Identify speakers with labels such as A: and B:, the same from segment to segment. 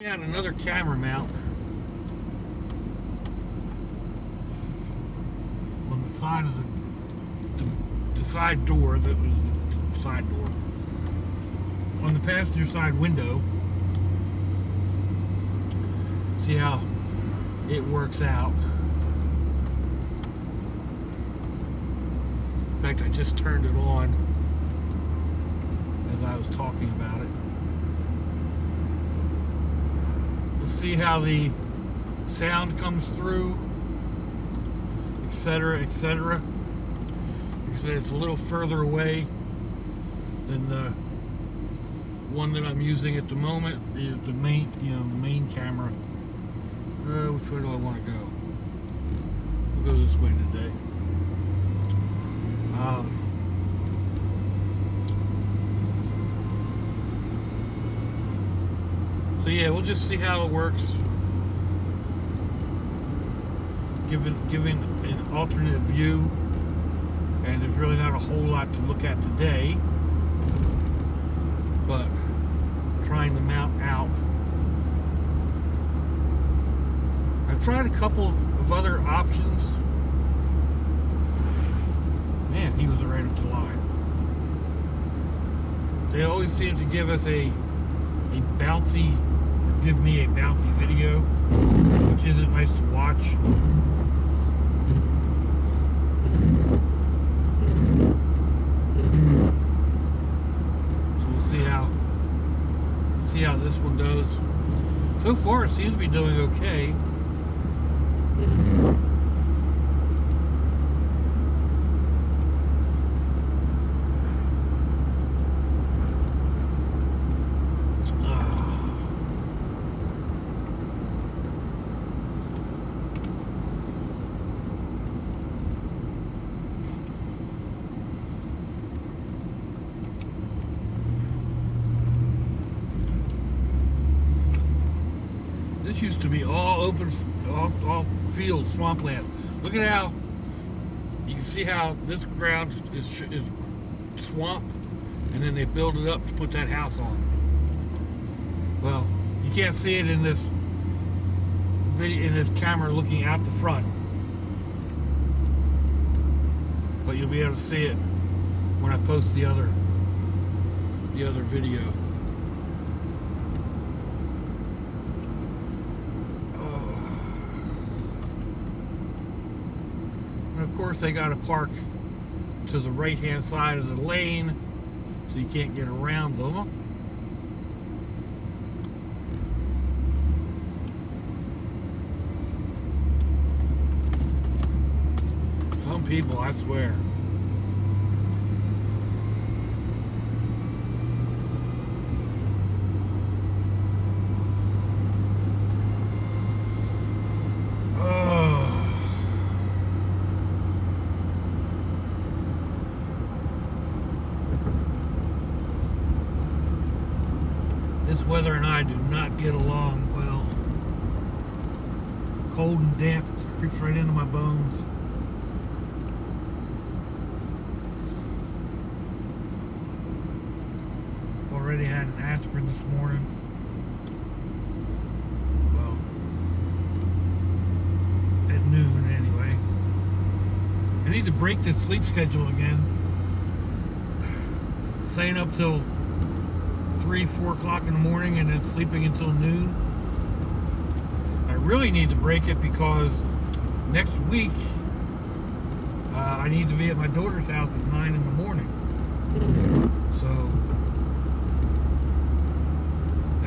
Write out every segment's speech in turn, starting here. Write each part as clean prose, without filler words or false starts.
A: Got another camera mount on the side of the side door. That was the side door on the passenger side window. See how it works out. In fact, I just turned it on as I was talking about it. We'll see how the sound comes through, etc., etc. Like I said, it's a little further away than the one that I'm using at the moment. The main, main camera. Which way do I want to go? We'll go this way today. So yeah, we'll just see how it works. Giving an alternate view, and there's really not a whole lot to look at today, but trying to mount out. I've tried a couple of other options. Man, he was right up the line. They always seem to give us give me a bouncy video, which isn't nice to watch. So we'll see how this one does. So far, it seems to be doing okay. This used to be all open, all field, swampland. Look at how you can see how this ground is swamp, and then they build it up to put that house on. Well, you can't see it in this video, in this camera looking out the front, but you'll be able to see it when I post the other video. Of course, they got to park to the right-hand side of the lane, so you can't get around them. Some people, I swear. This weather and I do not get along well. Cold and damp, it creeps right into my bones. Already had an aspirin this morning. Well, at noon anyway. I need to break this sleep schedule again. Staying up till 3-4 o'clock in the morning and then sleeping until noon. I really need to break it because next week I need to be at my daughter's house at 9 in the morning. So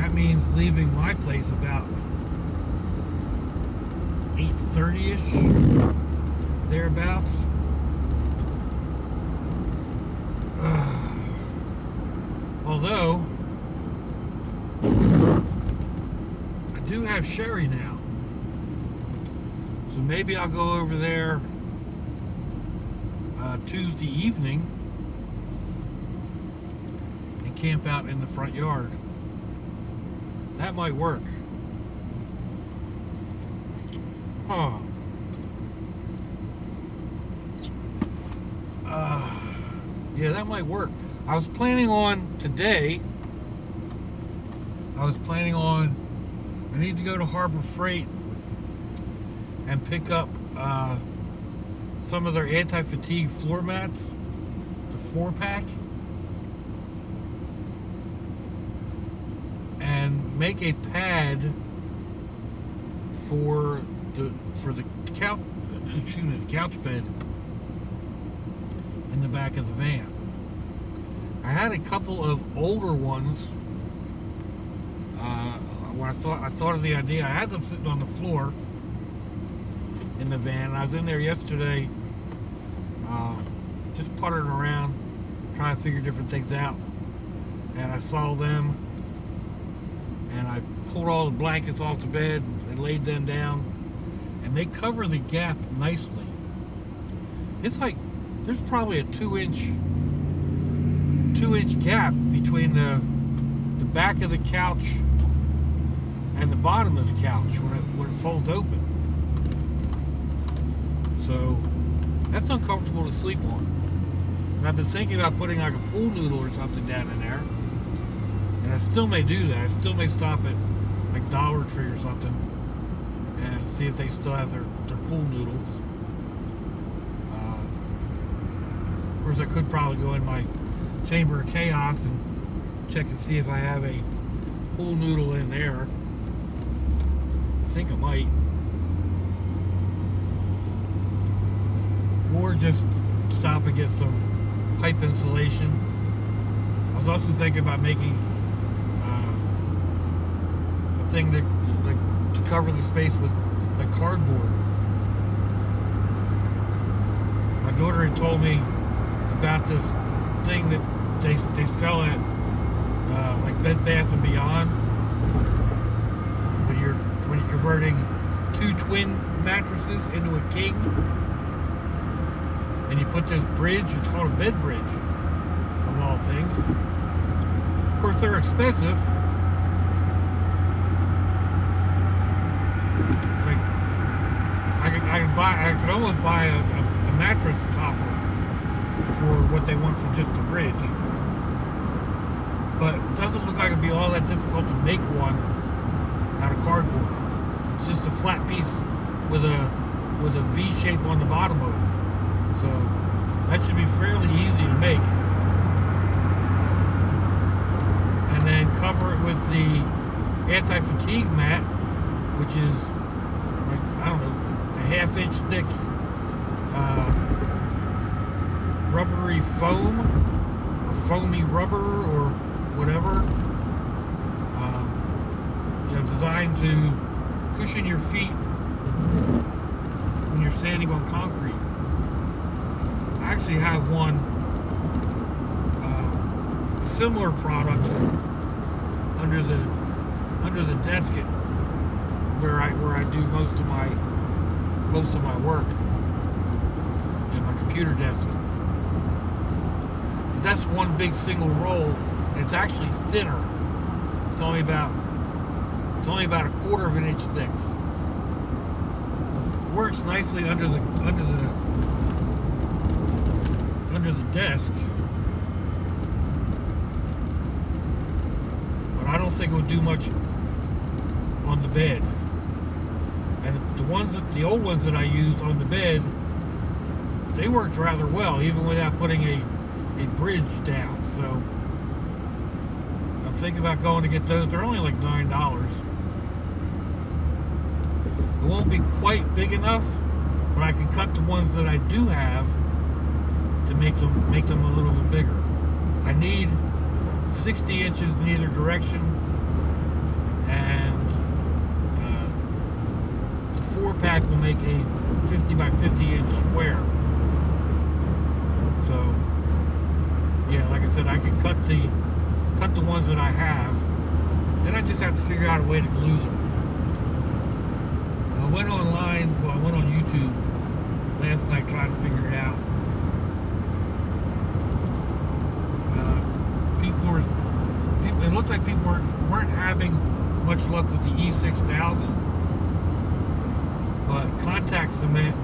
A: that means leaving my place about 8:30ish, thereabouts. Although I do have Sherry now, so maybe I'll go over there Tuesday evening and camp out in the front yard. That might work. Huh. Yeah, that might work. I was planning on today, I was planning on need to go to Harbor Freight and pick up some of their anti-fatigue floor mats, the 4-pack, and make a pad for the couch, the couch bed in the back of the van. I had a couple of older ones. When I thought of the idea, I had them sitting on the floor in the van. I was in there yesterday, just puttering around, trying to figure different things out, and I saw them, and I pulled all the blankets off the bed and laid them down, and they cover the gap nicely. It's like there's probably a 2-inch gap between the back of the couch and the bottom of the couch when it folds open. So that's uncomfortable to sleep on. And I've been thinking about putting like a pool noodle or something down in there. And I still may do that. I still may stop at like Dollar Tree or something and see if they still have their pool noodles. Of course, I could probably go in my Chamber of Chaos and check and see if I have a pool noodle in there. I think I might. Or just stop and get some pipe insulation. I was also thinking about making a thing to cover the space with like cardboard. My daughter had told me about this thing that they sell at like Bed Bath & Beyond, when you're converting 2 twin mattresses into a king, and you put this bridge. It's called a bed bridge, of all things. Of course, they're expensive. Like I could almost buy a mattress topper for what they want for just the bridge. But it doesn't look like it'd be all that difficult to make one out of cardboard. It's just a flat piece with a V shape on the bottom of it. So that should be fairly easy to make. And then cover it with the anti-fatigue mat, which is like, I don't know, a 1/2 inch thick rubbery foam, or foamy rubber, or whatever, designed to cushion your feet when you're standing on concrete. I actually have one similar product under the desk at where I do most of my work in my computer desk. That's one big single roll, and it's actually thinner. It's only about a 1/4 of an inch thick. It works nicely under the desk, but I don't think it would do much on the bed. And the old ones that I used on the bed, they worked rather well, even without putting a bridge down. So I'm thinking about going to get those. They're only like $9. It won't be quite big enough, but I can cut the ones that I do have to make them a little bit bigger. I need 60 inches in either direction, and the 4-pack will make a 50 by 50 inch square. So yeah, like I said, I can cut the ones that I have. Then I just have to figure out a way to glue them. I went online, well, I went on YouTube last night trying to figure it out. It looked like people weren't having much luck with the E6000, but contact cement,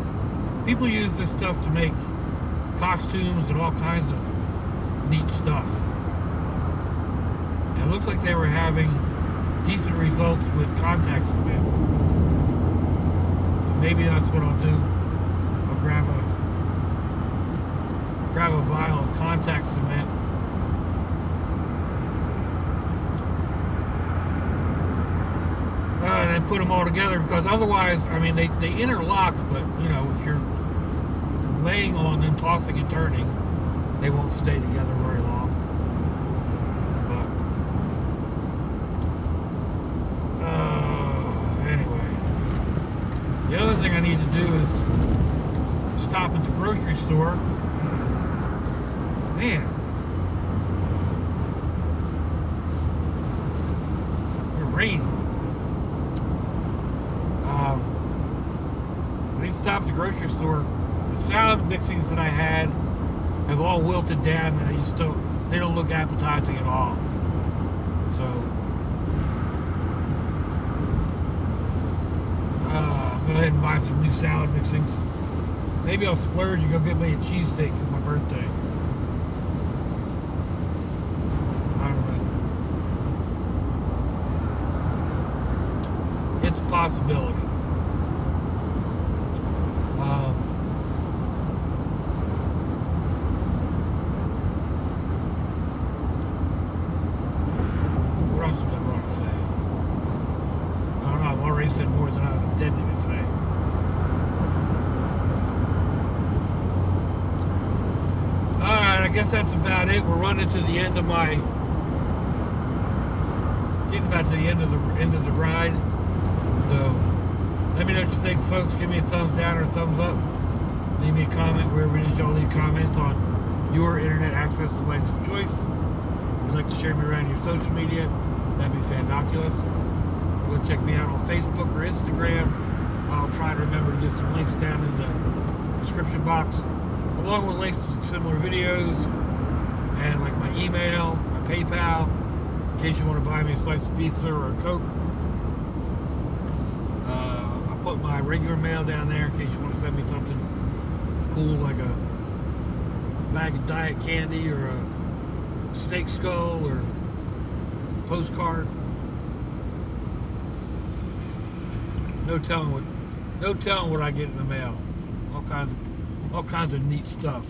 A: people use this stuff to make costumes and all kinds of neat stuff. And it looks like they were having decent results with contact cement. So maybe that's what I'll do. I'll grab a vial of contact cement. And then put them all together, because otherwise, I mean, they interlock, but you know, if you're laying on them, tossing and turning, they won't stay together very long. But anyway, the other thing I need to do is stop at the grocery store. Man, it's raining. I need to stop at the grocery store. The salad mixings that I had have all wilted down, and they don't look appetizing at all. So I'll go ahead and buy some new salad mixings. Maybe I'll splurge and go get me a cheesesteak for my birthday. I don't know. It's a possibility. What else was I going to say? I don't know, I've already said more than I was intending to say. Alright, I guess that's about it. We're running to the end of getting about to the end of the ride. So let me know what you think, folks. Give me a thumbs down or a thumbs up. Leave me a comment wherever it is y'all leave comments on your internet access device of choice. If you'd like to share me around your social media, that'd be fandoculous. Go check me out on Facebook or Instagram. I'll try to remember to get some links down in the description box, along with links to similar videos, and like my email, my PayPal, in case you want to buy me a slice of pizza or a Coke. I'll put my regular mail down there in case you want to send me something cool, like a bag of diet candy or a snake skull or a postcard. No telling what I get in the mail. All kinds of neat stuff.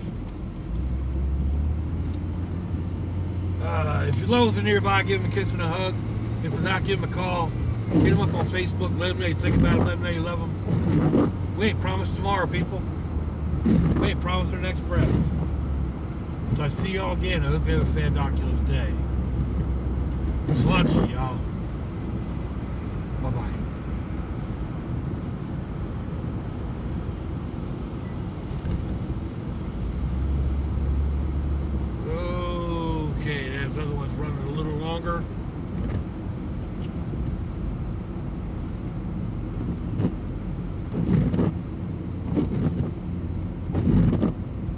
A: If your loved ones are nearby, give them a kiss and a hug. If they're not, give them a call. Hit them up on Facebook. Let them know you think about them. Let them know you love them. We ain't promised tomorrow, people. We ain't promised our next breath. So I see y'all again. I hope you have a fandoculous day. It's lunchy, y'all. Bye-bye. Okay, that other one's running a little longer.